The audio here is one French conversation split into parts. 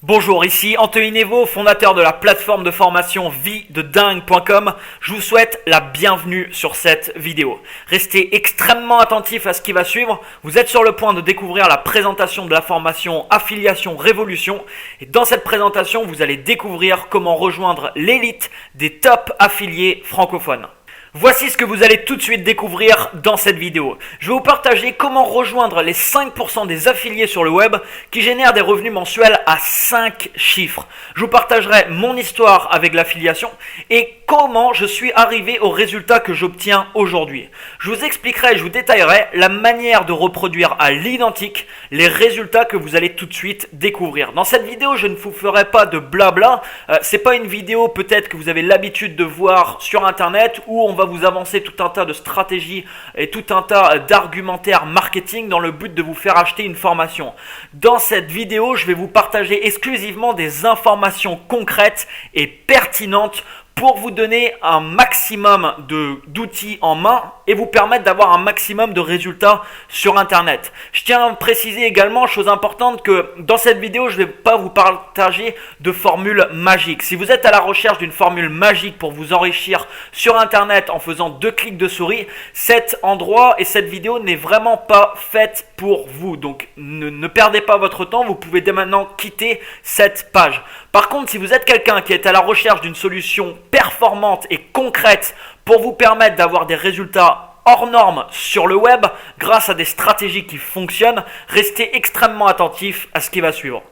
Bonjour, ici Anthony Nevo, fondateur de la plateforme de formation viededingue.com. Je vous souhaite la bienvenue sur cette vidéo. Restez extrêmement attentifs à ce qui va suivre. Vous êtes sur le point de découvrir la présentation de la formation Affiliation Révolution. Et dans cette présentation, vous allez découvrir comment rejoindre l'élite des top affiliés francophones. Voici ce que vous allez tout de suite découvrir dans cette vidéo. Je vais vous partager comment rejoindre les 5% des affiliés sur le web qui génèrent des revenus mensuels à 5 chiffres. Je vous partagerai mon histoire avec l'affiliation et comment je suis arrivé au résultat que j'obtiens aujourd'hui. Je vous expliquerai et je vous détaillerai la manière de reproduire à l'identique les résultats que vous allez tout de suite découvrir. Dans cette vidéo, je ne vous ferai pas de blabla. C'est pas une vidéo peut-être que vous avez l'habitude de voir sur internet où on va vous avancer tout un tas de stratégies et tout un tas d'argumentaires marketing dans le but de vous faire acheter une formation. Dans cette vidéo, je vais vous partager exclusivement des informations concrètes et pertinentes pour vous donner un maximum d'outils en main et vous permettre d'avoir un maximum de résultats sur internet. Je tiens à préciser également, chose importante, que dans cette vidéo, je ne vais pas vous partager de formule magique. Si vous êtes à la recherche d'une formule magique pour vous enrichir sur internet en faisant 2 clics de souris, cet endroit et cette vidéo n'est vraiment pas faite pour vous. Donc ne perdez pas votre temps, vous pouvez dès maintenant quitter cette page. Par contre, si vous êtes quelqu'un qui est à la recherche d'une solution performante et concrète pour vous permettre d'avoir des résultats hors normes sur le web grâce à des stratégies qui fonctionnent, restez extrêmement attentif à ce qui va suivre.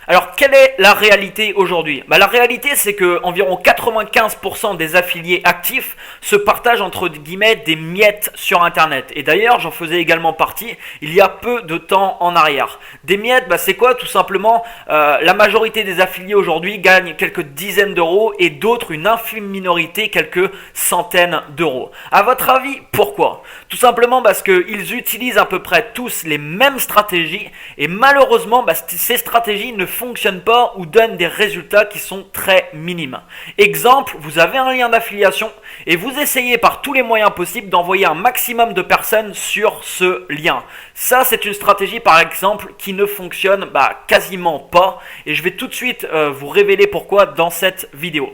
Alors, quelle est la réalité aujourd'hui ? La réalité, c'est que environ 95% des affiliés actifs se partagent entre guillemets des miettes sur Internet. Et d'ailleurs, j'en faisais également partie il y a peu de temps en arrière. Des miettes, c'est quoi ? Tout simplement, la majorité des affiliés aujourd'hui gagnent quelques dizaines d'euros et d'autres, une infime minorité, quelques centaines d'euros. À votre avis, pourquoi ? Tout simplement parce qu'ils utilisent à peu près tous les mêmes stratégies et malheureusement, ces stratégies ne fonctionnent pas ou donnent des résultats qui sont très minimes. Exemple, vous avez un lien d'affiliation et vous essayez par tous les moyens possibles d'envoyer un maximum de personnes sur ce lien. Ça, c'est une stratégie par exemple qui ne fonctionne quasiment pas et je vais tout de suite vous révéler pourquoi dans cette vidéo.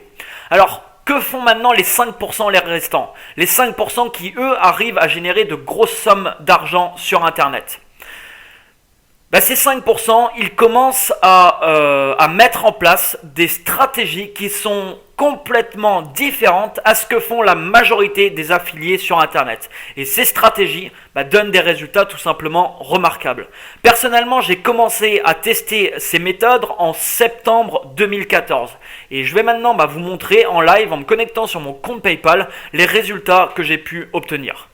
Alors, que font maintenant les 5% les restants ? Les 5% qui, eux, arrivent à générer de grosses sommes d'argent sur Internet. Ces 5%, ils commencent à mettre en place des stratégies qui sont complètement différentes à ce que font la majorité des affiliés sur Internet. Et ces stratégies donnent des résultats tout simplement remarquables. Personnellement, j'ai commencé à tester ces méthodes en septembre 2014. Et je vais maintenant vous montrer en live, en me connectant sur mon compte PayPal, les résultats que j'ai pu obtenir.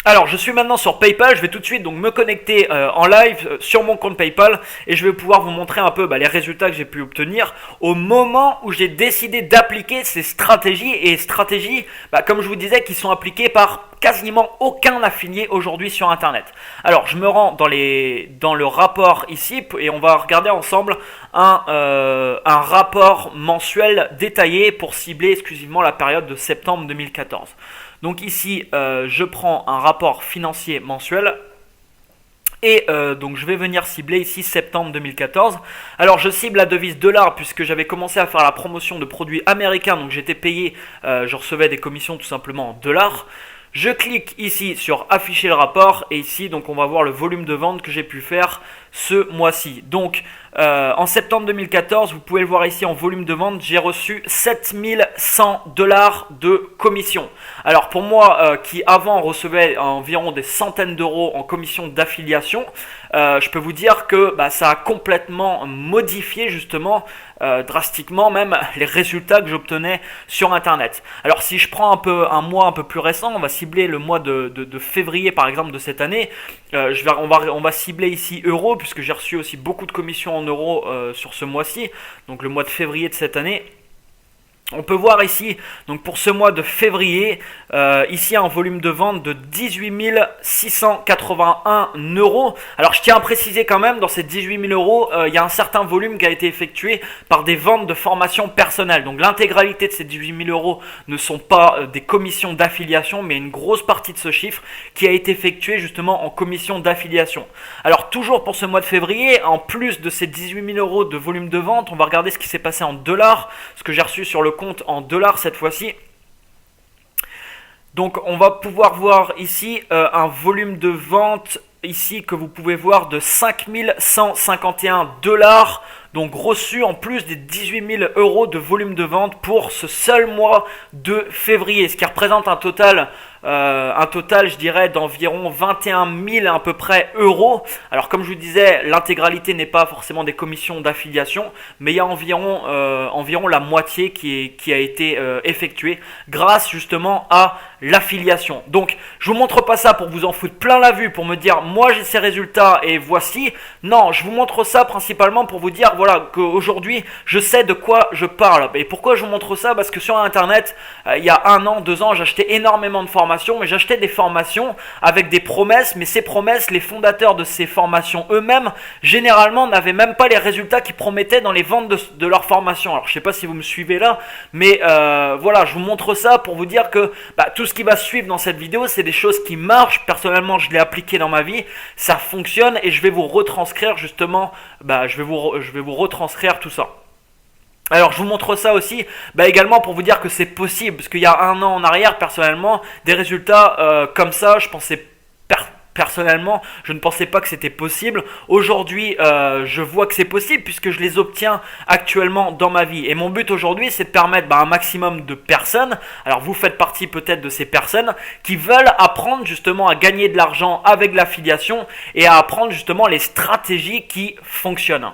Alors, je suis maintenant sur PayPal, je vais tout de suite donc me connecter en live sur mon compte PayPal et je vais pouvoir vous montrer un peu les résultats que j'ai pu obtenir au moment où j'ai décidé d'appliquer ces stratégies et stratégies, comme je vous disais, qui sont appliquées par quasiment aucun affilié aujourd'hui sur Internet. Alors, je me rends dans le rapport ici et on va regarder ensemble un rapport mensuel détaillé pour cibler exclusivement la période de septembre 2014. Donc ici, je prends un rapport financier mensuel et donc je vais venir cibler ici septembre 2014. Alors je cible la devise dollar puisque j'avais commencé à faire la promotion de produits américains, donc j'étais payé, je recevais des commissions tout simplement en dollars. Je clique ici sur afficher le rapport et ici donc on va voir le volume de vente que j'ai pu faire ce mois-ci. Donc en septembre 2014, vous pouvez le voir ici en volume de vente, j'ai reçu 7100 $ de commission. Alors pour moi qui avant recevais environ des centaines d'euros en commission d'affiliation, je peux vous dire que ça a complètement modifié justement drastiquement même les résultats que j'obtenais sur Internet. Alors si je prends un mois un peu plus récent, on va cibler le mois de février par exemple de cette année. On va cibler ici euros puisque j'ai reçu aussi beaucoup de commissions en euros sur ce mois-ci, donc le mois de février de cette année. On peut voir ici, donc pour ce mois de février, ici un volume de vente de 18 681 euros. Alors je tiens à préciser quand même, dans ces 18 000 euros, il y a un certain volume qui a été effectué par des ventes de formation personnelle. Donc l'intégralité de ces 18 000 euros ne sont pas des commissions d'affiliation, mais une grosse partie de ce chiffre qui a été effectué justement en commission d'affiliation. Alors toujours pour ce mois de février, en plus de ces 18 000 euros de volume de vente, on va regarder ce qui s'est passé en dollars, ce que j'ai reçu sur le compte en dollars cette fois-ci. Donc on va pouvoir voir ici un volume de vente ici que vous pouvez voir de 5 151 $, donc reçu en plus des 18 000 euros de volume de vente pour ce seul mois de février, ce qui représente un total je dirais d'environ 21 000 à peu près euros. Alors comme je vous disais, l'intégralité n'est pas forcément des commissions d'affiliation, mais il y a environ la moitié qui a été effectuée grâce justement à l'affiliation. Donc je vous montre pas ça pour vous en foutre plein la vue, pour me dire moi j'ai ces résultats et voici. Non, je vous montre ça principalement pour vous dire voilà qu'aujourd'hui je sais de quoi je parle. Et pourquoi je vous montre ça? Parce que sur internet, il y a 1 an, 2 ans, j'achetais énormément de formations, mais j'achetais des formations avec des promesses, mais ces promesses, les fondateurs de ces formations eux-mêmes, généralement n'avaient même pas les résultats qu'ils promettaient dans les ventes de leur formation. Alors je sais pas si vous me suivez là, mais voilà, je vous montre ça pour vous dire que tout ce qui va suivre dans cette vidéo, c'est des choses qui marchent. Personnellement, je l'ai appliqué dans ma vie, ça fonctionne et je vais vous retranscrire justement, je vais vous retranscrire tout ça. Alors je vous montre ça aussi également pour vous dire que c'est possible, parce qu'il y a 1 an en arrière, personnellement, des résultats comme ça, personnellement, je ne pensais pas que c'était possible. Aujourd'hui, je vois que c'est possible puisque je les obtiens actuellement dans ma vie. Et mon but aujourd'hui, c'est de permettre un maximum de personnes, alors vous faites partie peut-être de ces personnes, qui veulent apprendre justement à gagner de l'argent avec l'affiliation et à apprendre justement les stratégies qui fonctionnent.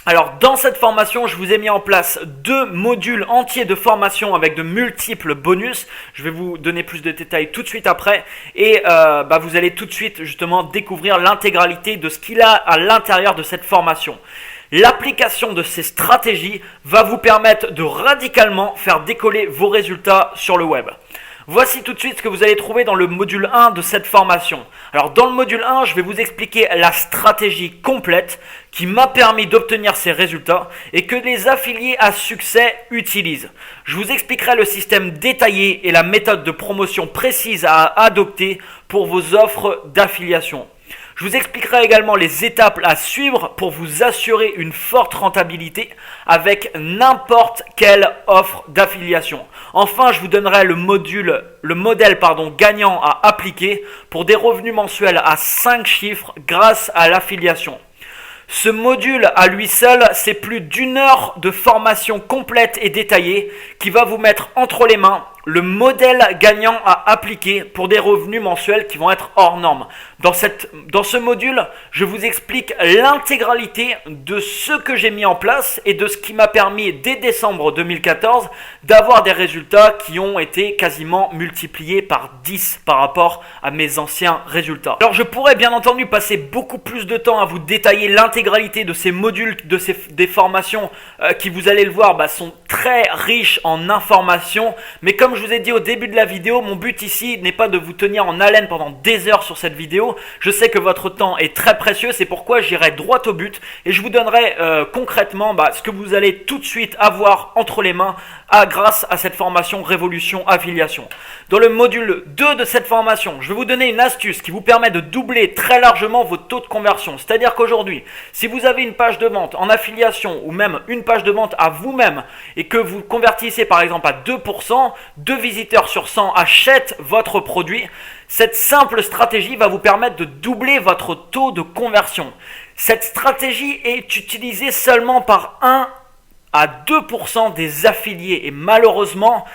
Alors dans cette formation, je vous ai mis en place 2 modules entiers de formation avec de multiples bonus. Je vais vous donner plus de détails tout de suite après. Et vous allez tout de suite justement découvrir l'intégralité de ce qu'il a à l'intérieur de cette formation. L'application de ces stratégies va vous permettre de radicalement faire décoller vos résultats sur le web. Voici tout de suite ce que vous allez trouver dans le module 1 de cette formation. Alors dans le module 1, je vais vous expliquer la stratégie complète qui m'a permis d'obtenir ces résultats et que les affiliés à succès utilisent. Je vous expliquerai le système détaillé et la méthode de promotion précise à adopter pour vos offres d'affiliation. Je vous expliquerai également les étapes à suivre pour vous assurer une forte rentabilité avec n'importe quelle offre d'affiliation. Enfin, je vous donnerai le modèle gagnant à appliquer pour des revenus mensuels à 5 chiffres grâce à l'affiliation. Ce module à lui seul, c'est plus d'1 heure de formation complète et détaillée qui va vous mettre entre les mains le modèle gagnant à appliquer pour des revenus mensuels qui vont être hors normes. Dans ce module, je vous explique l'intégralité de ce que j'ai mis en place et de ce qui m'a permis dès décembre 2014 d'avoir des résultats qui ont été quasiment multipliés par 10 par rapport à mes anciens résultats. Alors je pourrais bien entendu passer beaucoup plus de temps à vous détailler l'intégralité de ces modules, des formations qui, vous allez le voir, sont très riches en informations, mais comme je vous ai dit au début de la vidéo, mon but ici n'est pas de vous tenir en haleine pendant des heures sur cette vidéo. Je sais que votre temps est très précieux, c'est pourquoi j'irai droit au but et je vous donnerai concrètement ce que vous allez tout de suite avoir entre les mains grâce à cette formation Révolution Affiliation. Dans le module 2 de cette formation, je vais vous donner une astuce qui vous permet de doubler très largement vos taux de conversion. C'est-à-dire qu'aujourd'hui, si vous avez une page de vente en affiliation ou même une page de vente à vous-même et que vous convertissez par exemple à 2%, 2 visiteurs sur 100 achètent votre produit, cette simple stratégie va vous permettre de doubler votre taux de conversion. Cette stratégie est utilisée seulement par 1 à 2% des affiliés et malheureusement,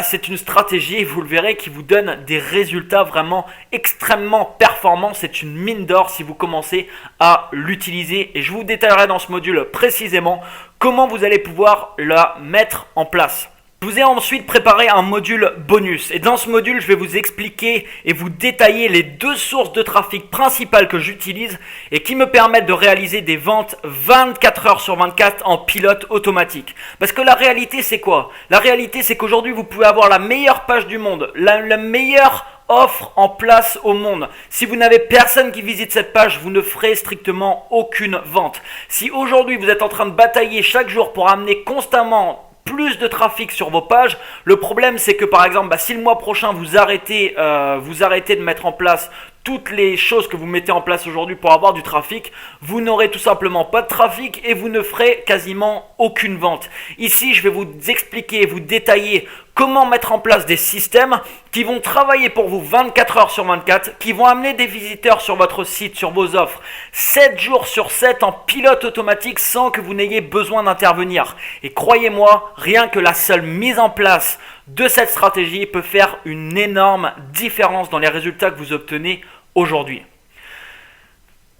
c'est une stratégie, vous le verrez, qui vous donne des résultats vraiment extrêmement performants. C'est une mine d'or si vous commencez à l'utiliser et je vous détaillerai dans ce module précisément comment vous allez pouvoir la mettre en place. Je vous ai ensuite préparé un module bonus et dans ce module, je vais vous expliquer et vous détailler les 2 sources de trafic principales que j'utilise et qui me permettent de réaliser des ventes 24 heures sur 24 en pilote automatique. Parce que la réalité, c'est quoi? La réalité, c'est qu'aujourd'hui, vous pouvez avoir la meilleure page du monde, la meilleure offre en place au monde. Si vous n'avez personne qui visite cette page, vous ne ferez strictement aucune vente. Si aujourd'hui, vous êtes en train de batailler chaque jour pour amener constamment plus de trafic sur vos pages, le problème c'est que par exemple si le mois prochain vous arrêtez de mettre en place toutes les choses que vous mettez en place aujourd'hui pour avoir du trafic, vous n'aurez tout simplement pas de trafic et vous ne ferez quasiment aucune vente. Ici, je vais vous expliquer, vous détailler comment mettre en place des systèmes qui vont travailler pour vous 24 heures sur 24, qui vont amener des visiteurs sur votre site, sur vos offres, 7 jours sur 7 en pilote automatique sans que vous n'ayez besoin d'intervenir. Et croyez-moi, rien que la seule mise en place de cette stratégie peut faire une énorme différence dans les résultats que vous obtenez aujourd'hui.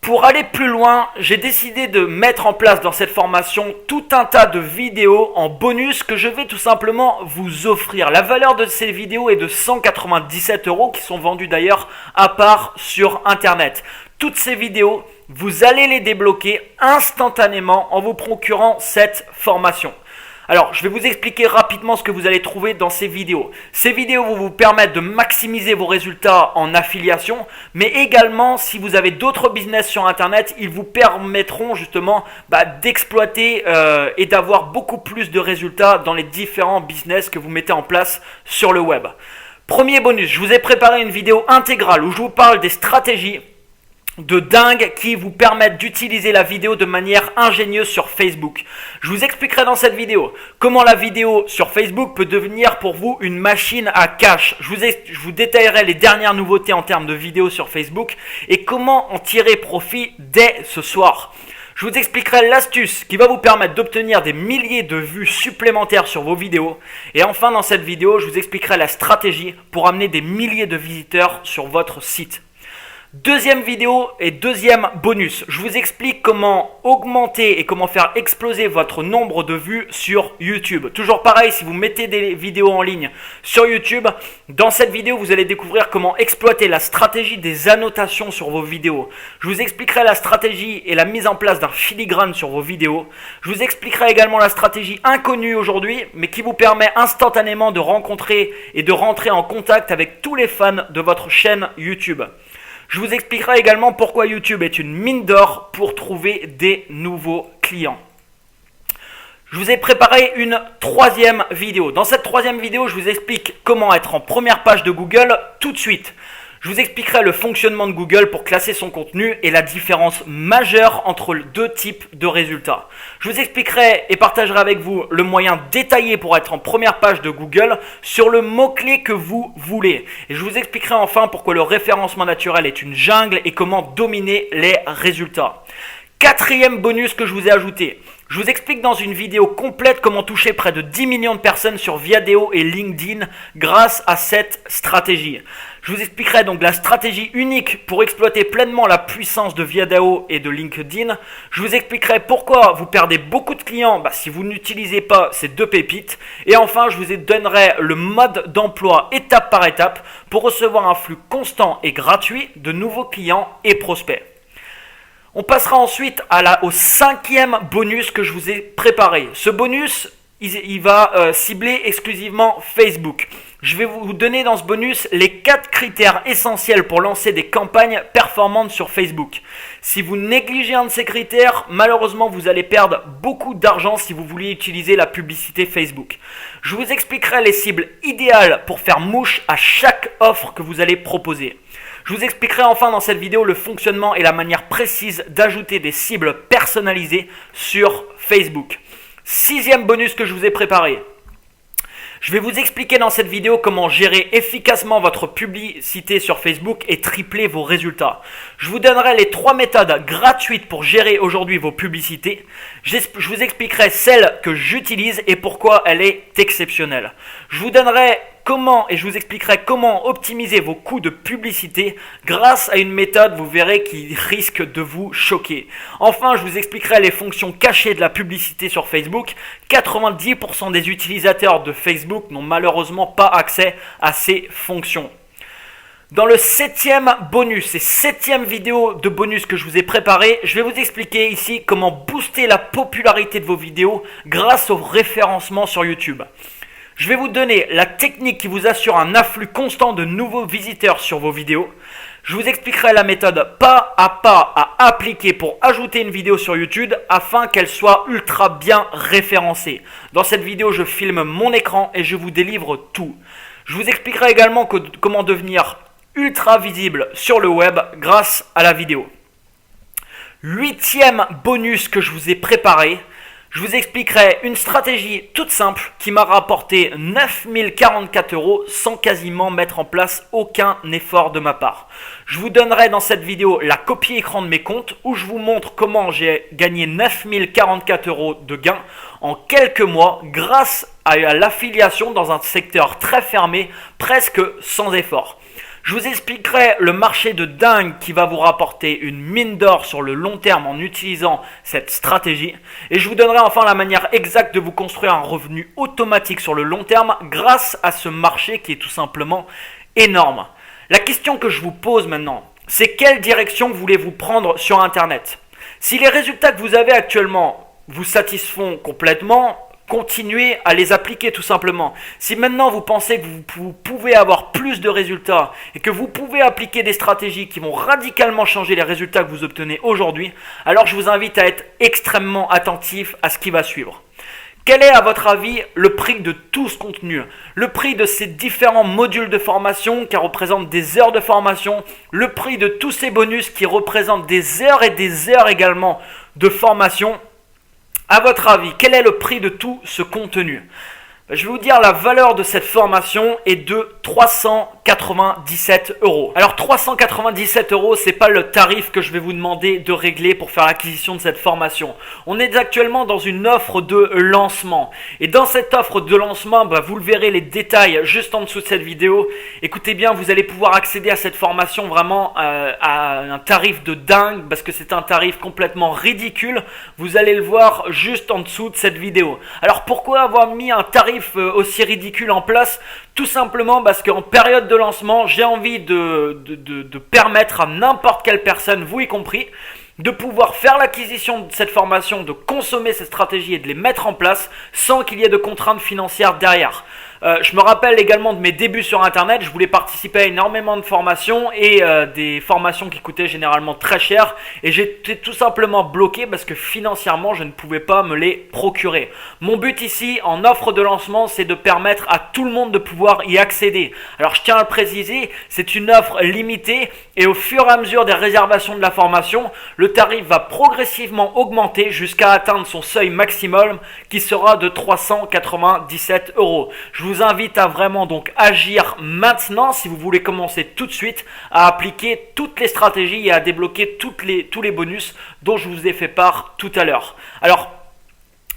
Pour aller plus loin, j'ai décidé de mettre en place dans cette formation tout un tas de vidéos en bonus que je vais tout simplement vous offrir. La valeur de ces vidéos est de 197 € qui sont vendues d'ailleurs à part sur Internet. Toutes ces vidéos, vous allez les débloquer instantanément en vous procurant cette formation. Alors, je vais vous expliquer rapidement ce que vous allez trouver dans ces vidéos. Ces vidéos vont vous permettre de maximiser vos résultats en affiliation, mais également, si vous avez d'autres business sur Internet, ils vous permettront justement d'exploiter et d'avoir beaucoup plus de résultats dans les différents business que vous mettez en place sur le web. Premier bonus, je vous ai préparé une vidéo intégrale où je vous parle des stratégies de dingue qui vous permettent d'utiliser la vidéo de manière ingénieuse sur Facebook. Je vous expliquerai dans cette vidéo comment la vidéo sur Facebook peut devenir pour vous une machine à cash. Je vous détaillerai les dernières nouveautés en termes de vidéos sur Facebook et comment en tirer profit dès ce soir. Je vous expliquerai l'astuce qui va vous permettre d'obtenir des milliers de vues supplémentaires sur vos vidéos. Et enfin, dans cette vidéo, je vous expliquerai la stratégie pour amener des milliers de visiteurs sur votre site. Deuxième vidéo et deuxième bonus, je vous explique comment augmenter et comment faire exploser votre nombre de vues sur YouTube. Toujours pareil, si vous mettez des vidéos en ligne sur YouTube, dans cette vidéo, vous allez découvrir comment exploiter la stratégie des annotations sur vos vidéos. Je vous expliquerai la stratégie et la mise en place d'un filigrane sur vos vidéos. Je vous expliquerai également la stratégie inconnue aujourd'hui, mais qui vous permet instantanément de rencontrer et de rentrer en contact avec tous les fans de votre chaîne YouTube. Je vous expliquerai également pourquoi YouTube est une mine d'or pour trouver des nouveaux clients. Je vous ai préparé une troisième vidéo. Dans cette troisième vidéo, je vous explique comment être en première page de Google tout de suite. Je vous expliquerai le fonctionnement de Google pour classer son contenu et la différence majeure entre deux types de résultats. Je vous expliquerai et partagerai avec vous le moyen détaillé pour être en première page de Google sur le mot-clé que vous voulez. Et je vous expliquerai enfin pourquoi le référencement naturel est une jungle et comment dominer les résultats. Quatrième bonus que je vous ai ajouté. Je vous explique dans une vidéo complète comment toucher près de 10 millions de personnes sur Viadeo et LinkedIn grâce à cette stratégie. Je vous expliquerai donc la stratégie unique pour exploiter pleinement la puissance de Viadeo et de LinkedIn. Je vous expliquerai pourquoi vous perdez beaucoup de clients si vous n'utilisez pas ces deux pépites. Et enfin, je vous donnerai le mode d'emploi étape par étape pour recevoir un flux constant et gratuit de nouveaux clients et prospects. On passera ensuite au cinquième bonus que je vous ai préparé. Ce bonus, il va cibler exclusivement Facebook. Je vais vous donner dans ce bonus les 4 critères essentiels pour lancer des campagnes performantes sur Facebook. Si vous négligez un de ces critères, malheureusement, vous allez perdre beaucoup d'argent si vous vouliez utiliser la publicité Facebook. Je vous expliquerai les cibles idéales pour faire mouche à chaque offre que vous allez proposer. Je vous expliquerai enfin dans cette vidéo le fonctionnement et la manière précise d'ajouter des cibles personnalisées sur Facebook. Sixième bonus que je vous ai préparé. Je vais vous expliquer dans cette vidéo comment gérer efficacement votre publicité sur Facebook et tripler vos résultats. Je vous donnerai les 3 méthodes gratuites pour gérer aujourd'hui vos publicités. Je vous expliquerai celle que j'utilise et pourquoi elle est exceptionnelle. Je vous donnerai et je vous expliquerai comment optimiser vos coûts de publicité grâce à une méthode, vous verrez, qui risque de vous choquer. Enfin, je vous expliquerai les fonctions cachées de la publicité sur Facebook. 90% des utilisateurs de Facebook n'ont malheureusement pas accès à ces fonctions. Dans le 7e bonus et 7e vidéo de bonus que je vous ai préparé, je vais vous expliquer ici comment booster la popularité de vos vidéos grâce au référencement sur YouTube. Je vais vous donner la technique qui vous assure un afflux constant de nouveaux visiteurs sur vos vidéos. Je vous expliquerai la méthode pas à appliquer pour ajouter une vidéo sur YouTube afin qu'elle soit ultra bien référencée. Dans cette vidéo, je filme mon écran et je vous délivre tout. Je vous expliquerai également comment devenir ultra visible sur le web grâce à la vidéo. 8e bonus que je vous ai préparé, je vous expliquerai une stratégie toute simple qui m'a rapporté 9044 € sans quasiment mettre en place aucun effort de ma part. Je vous donnerai dans cette vidéo la copie écran de mes comptes où je vous montre comment j'ai gagné 9044 € de gains en quelques mois grâce à l'affiliation dans un secteur très fermé, presque sans effort. Je vous expliquerai le marché de dingue qui va vous rapporter une mine d'or sur le long terme en utilisant cette stratégie. Et je vous donnerai enfin la manière exacte de vous construire un revenu automatique sur le long terme grâce à ce marché qui est tout simplement énorme. La question que je vous pose maintenant, c'est quelle direction voulez-vous prendre sur Internet? Si les résultats que vous avez actuellement vous satisfont complètement, continuez à les appliquer tout simplement. Si maintenant vous pensez que vous pouvez avoir plus de résultats et que vous pouvez appliquer des stratégies qui vont radicalement changer les résultats que vous obtenez aujourd'hui, alors je vous invite à être extrêmement attentif à ce qui va suivre. Quel est à votre avis le prix de tout ce contenu? Le prix de ces différents modules de formation qui représentent des heures de formation, le prix de tous ces bonus qui représentent des heures et des heures également de formation. À votre avis, quel est le prix de tout ce contenu? Je vais vous dire, la valeur de cette formation est de 397 €. Alors 397 €, c'est pas le tarif que je vais vous demander de régler pour faire l'acquisition de cette formation. On est actuellement dans une offre de lancement. Et dans cette offre de lancement, vous le verrez les détails juste en dessous de cette vidéo. Écoutez bien, vous allez pouvoir accéder à cette formation vraiment à un tarif de dingue parce que c'est un tarif complètement ridicule. Vous allez le voir juste en dessous de cette vidéo. Alors pourquoi avoir mis un tarif aussi ridicule en place? Tout simplement parce qu'en période de lancement, j'ai envie de permettre à n'importe quelle personne, vous y compris, de pouvoir faire l'acquisition de cette formation, de consommer cette stratégie et de les mettre en place sans qu'il y ait de contraintes financières derrière. Je me rappelle également de mes débuts sur Internet, je voulais participer à énormément de formations et des formations qui coûtaient généralement très cher et j'étais tout simplement bloqué parce que financièrement je ne pouvais pas me les procurer. Mon but ici en offre de lancement, c'est de permettre à tout le monde de pouvoir y accéder. Alors je tiens à le préciser, c'est une offre limitée et au fur et à mesure des réservations de la formation, le tarif va progressivement augmenter jusqu'à atteindre son seuil maximum qui sera de 397 €. Je vous invite à vraiment donc agir maintenant si vous voulez commencer tout de suite à appliquer toutes les stratégies et à débloquer tous les bonus dont je vous ai fait part tout à l'heure. Alors,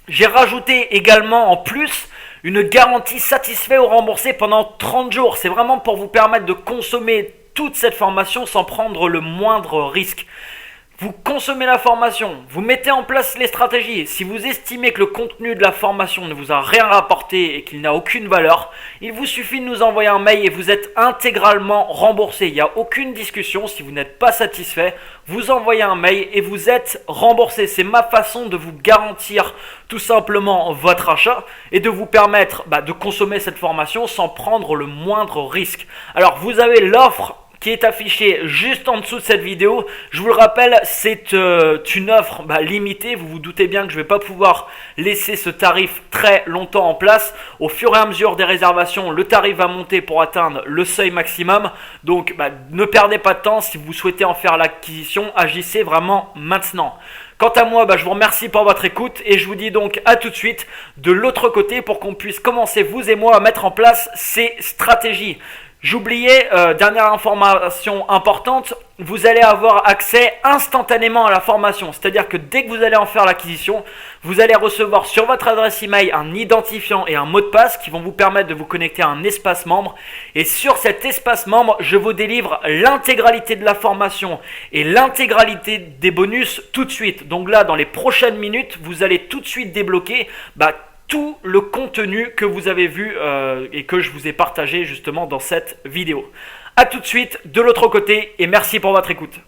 j'ai rajouté également en plus une garantie satisfait ou remboursé pendant 30 jours. C'est vraiment pour vous permettre de consommer toute cette formation sans prendre le moindre risque. Vous consommez la formation, vous mettez en place les stratégies. Si vous estimez que le contenu de la formation ne vous a rien rapporté et qu'il n'a aucune valeur, il vous suffit de nous envoyer un mail et vous êtes intégralement remboursé. Il n'y a aucune discussion. Si vous n'êtes pas satisfait, vous envoyez un mail et vous êtes remboursé. C'est ma façon de vous garantir tout simplement votre achat et de vous permettre de consommer cette formation sans prendre le moindre risque. Alors vous avez l'offre qui est affiché juste en dessous de cette vidéo. Je vous le rappelle, c'est une offre limitée. Vous vous doutez bien que je ne vais pas pouvoir laisser ce tarif très longtemps en place. Au fur et à mesure des réservations, le tarif va monter pour atteindre le seuil maximum. Donc ne perdez pas de temps. Si vous souhaitez en faire l'acquisition, agissez vraiment maintenant. Quant à moi, je vous remercie pour votre écoute et je vous dis donc à tout de suite de l'autre côté pour qu'on puisse commencer, vous et moi, à mettre en place ces stratégies. J'oubliais, dernière information importante, vous allez avoir accès instantanément à la formation. C'est-à-dire que dès que vous allez en faire l'acquisition, vous allez recevoir sur votre adresse email un identifiant et un mot de passe qui vont vous permettre de vous connecter à un espace membre. Et sur cet espace membre, je vous délivre l'intégralité de la formation et l'intégralité des bonus tout de suite. Donc là, dans les prochaines minutes, vous allez tout de suite débloquer tout le contenu que vous avez vu et que je vous ai partagé justement dans cette vidéo. A tout de suite de l'autre côté et merci pour votre écoute.